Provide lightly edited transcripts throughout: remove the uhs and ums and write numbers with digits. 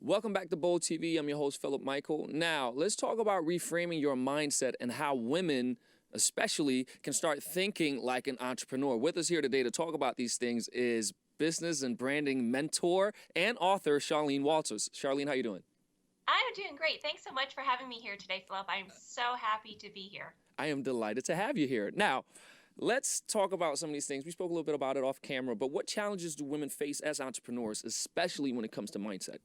Welcome back to Bold TV. I'm your host, Philip Michael. Now, let's talk about reframing your mindset and how women, especially, can start thinking like an entrepreneur. With us here today to talk about these things is business and branding mentor and author Charlene Walters. Charlene, how you doing? I'm doing great. Thanks so much for having me here today, Philip. I'm so happy to be here. I am delighted to have you here. Now, let's talk about some of these things. We spoke a little bit about it off camera, but what challenges do women face as entrepreneurs, especially when it comes to mindset?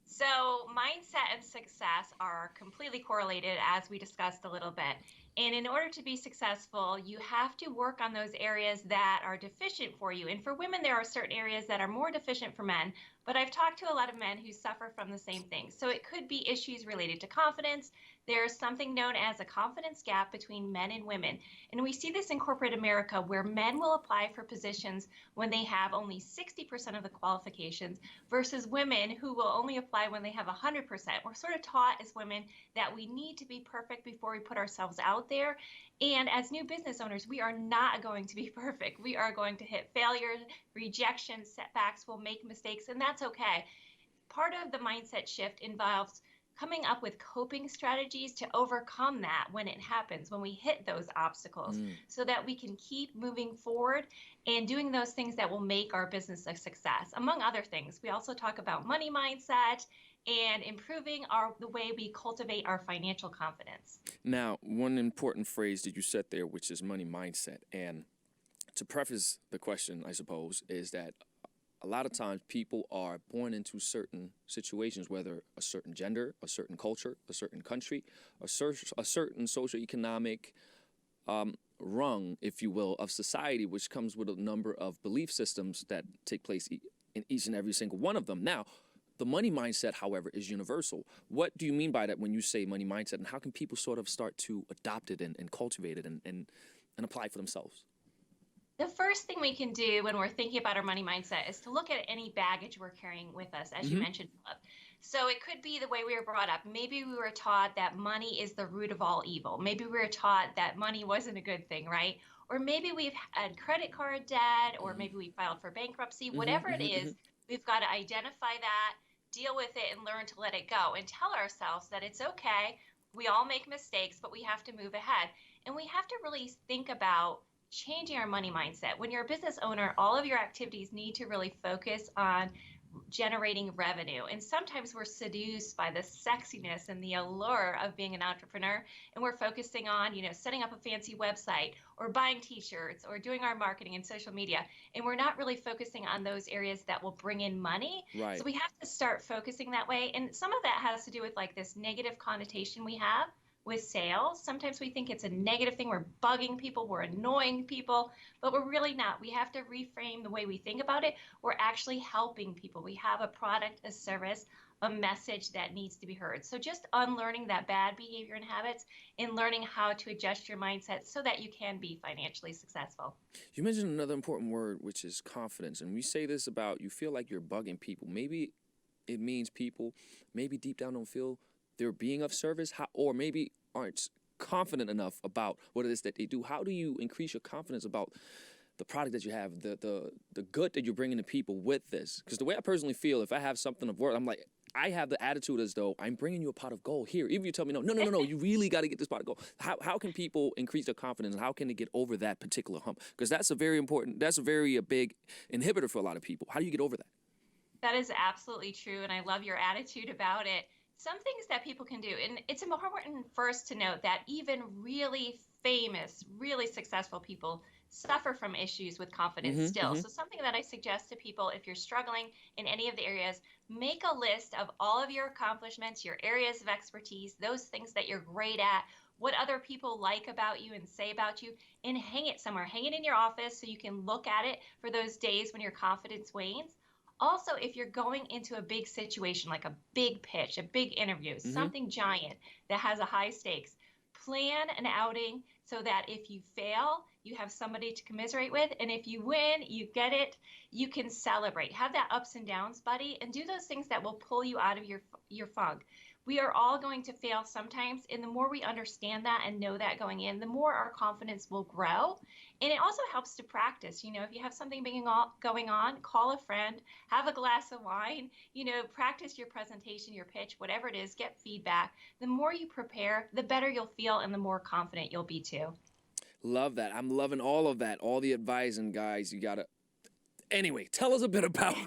So, mindset and success are completely correlated, as we discussed a little bit. And in order to be successful, you have to work on those areas that are deficient for you. And for women, there are certain areas that are more deficient for men. But I've talked to a lot of men who suffer from the same thing. So, it could be issues related to confidence. There's something known as a confidence gap between men and women. And we see this in corporate America where men will apply for positions when they have only 60% of the qualifications versus women who will only apply when they have 100%. We're sort of taught as women that we need to be perfect before we put ourselves out there. And as new business owners, we are not going to be perfect. We are going to hit failures, rejection, setbacks, we'll make mistakes, and that's okay. Part of the mindset shift involves coming up with coping strategies to overcome that when it happens, when we hit those obstacles, so that we can keep moving forward and doing those things that will make our business a success. Among other things, we also talk about money mindset and improving the way we cultivate our financial confidence. Now, one important phrase that you said there, which is money mindset. And to preface the question, I suppose, is that a lot of times people are born into certain situations, whether a certain gender, a certain culture, a certain country, a certain socioeconomic rung, if you will, of society, which comes with a number of belief systems that take place in each and every single one of them. Now, the money mindset, however, is universal. What do you mean by that when you say money mindset, and how can people sort of start to adopt it and cultivate it and apply it for themselves? The first thing we can do when we're thinking about our money mindset is to look at any baggage we're carrying with us, as you mentioned, Philip. So it could be the way we were brought up. Maybe we were taught that money is the root of all evil. Maybe we were taught that money wasn't a good thing, right? Or maybe we've had credit card debt, or maybe we filed for bankruptcy. Whatever it is, we've got to identify that, deal with it, and learn to let it go and tell ourselves that it's okay. We all make mistakes, but we have to move ahead. And we have to really think about changing our money mindset. When you're a business owner, all of your activities need to really focus on generating revenue. And sometimes we're seduced by the sexiness and the allure of being an entrepreneur. And we're focusing on, setting up a fancy website or buying t-shirts or doing our marketing and social media. And we're not really focusing on those areas that will bring in money. Right. So we have to start focusing that way. And some of that has to do with like this negative connotation we have with sales. Sometimes we think it's a negative thing. We're bugging people, we're annoying people, but we're really not. We have to reframe the way we think about it. We're actually helping people. We have a product, a service, a message that needs to be heard. So just unlearning that bad behavior and habits and learning how to adjust your mindset so that you can be financially successful. You mentioned another important word, which is confidence. And we say this about you feel like you're bugging people. Maybe it means people maybe deep down don't feel they're being of service, or maybe aren't confident enough about what it is that they do. How do you increase your confidence about the product that you have, the good that you're bringing to people with this? Because the way I personally feel, if I have something of worth, I'm like, I have the attitude as though I'm bringing you a pot of gold here. Even if you tell me, no, you really got to get this pot of gold. How can people increase their confidence, and how can they get over that particular hump? Because that's a very big inhibitor for a lot of people. How do you get over that? That is absolutely true. And I love your attitude about it. Some things that people can do, and it's important first to note that even really famous, really successful people suffer from issues with confidence still. So something that I suggest to people, if you're struggling in any of the areas, make a list of all of your accomplishments, your areas of expertise, those things that you're great at, what other people like about you and say about you, and hang it somewhere. Hang it in your office so you can look at it for those days when your confidence wanes. Also, if you're going into a big situation, like a big pitch, a big interview, something giant that has a high stakes, plan an outing so that if you fail, you have somebody to commiserate with. And if you win, you get it, you can celebrate. Have that ups and downs, buddy, and do those things that will pull you out of your funk. We are all going to fail sometimes. And the more we understand that and know that going in, the more our confidence will grow. And it also helps to practice. You know, if you have something going on, call a friend, have a glass of wine, you know, practice your presentation, your pitch, whatever it is, get feedback. The more you prepare, the better you'll feel and the more confident you'll be too. Love that. I'm loving all of that. All the advice, and guys, you gotta. Anyway, tell us a bit about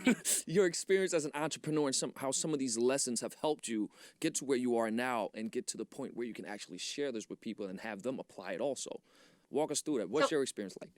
your experience as an entrepreneur and how some of these lessons have helped you get to where you are now and get to the point where you can actually share this with people and have them apply it also. Walk us through that. What's your experience like?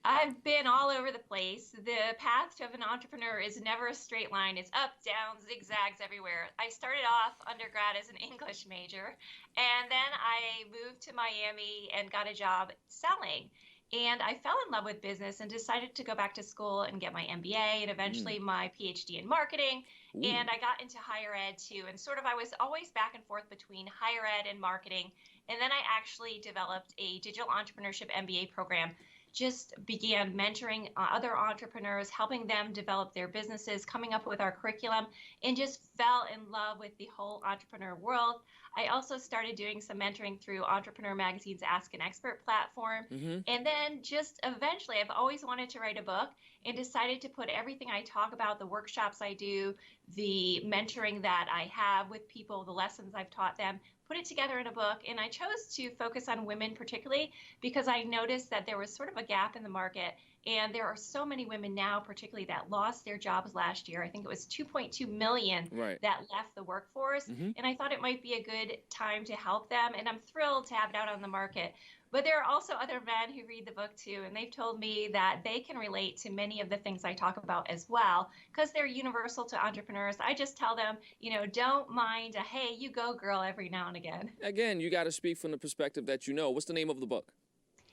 I've been all over the place. The path of an entrepreneur is never a straight line. It's up, down, zigzags everywhere. I started off undergrad as an English major, and then I moved to Miami and got a job selling. And I fell in love with business and decided to go back to school and get my MBA and eventually my PhD in marketing. Ooh. And I got into higher ed too. And sort of I was always back and forth between higher ed and marketing. And then I actually developed a digital entrepreneurship MBA program, just began mentoring other entrepreneurs, helping them develop their businesses, coming up with our curriculum, and just fell in love with the whole entrepreneur world. I also started doing some mentoring through Entrepreneur Magazine's Ask an Expert platform. And then just eventually, I've always wanted to write a book and decided to put everything I talk about, the workshops I do, the mentoring that I have with people, the lessons I've taught them, put it together in a book. And I chose to focus on women particularly because I noticed that there was sort of a gap in the market. And there are so many women now, particularly that lost their jobs last year. I think it was 2.2 million that left the workforce. And I thought it might be a good time to help them. And I'm thrilled to have it out on the market. But there are also other men who read the book too, and they've told me that they can relate to many of the things I talk about as well, because they're universal to entrepreneurs. I just tell them, you know, don't mind a hey, you go girl every now and again. Again, you got to speak from the perspective that you know. What's the name of the book?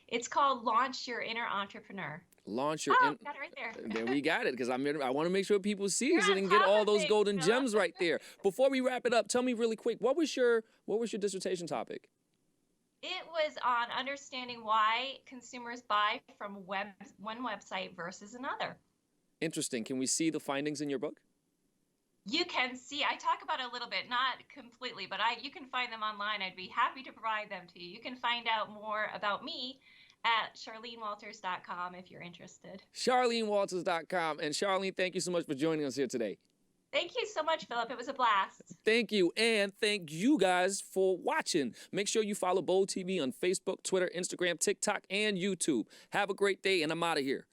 It's called Launch Your Inner Entrepreneur. Launch your. Got it right there. There we got it, because I want to make sure people see it and get all those golden gems right there. Before we wrap it up, tell me really quick, what was your dissertation topic? It was on understanding why consumers buy from one website versus another. Interesting. Can we see the findings in your book? You can see, I talk about it a little bit, not completely, but you can find them online. I'd be happy to provide them to you. You can find out more about me at charlenewalters.com if you're interested. charlenewalters.com. And Charlene, thank you so much for joining us here today. Thank you so much, Philip. It was a blast. Thank you. And thank you guys for watching. Make sure you follow Bold TV on Facebook, Twitter, Instagram, TikTok, and YouTube. Have a great day, and I'm out of here.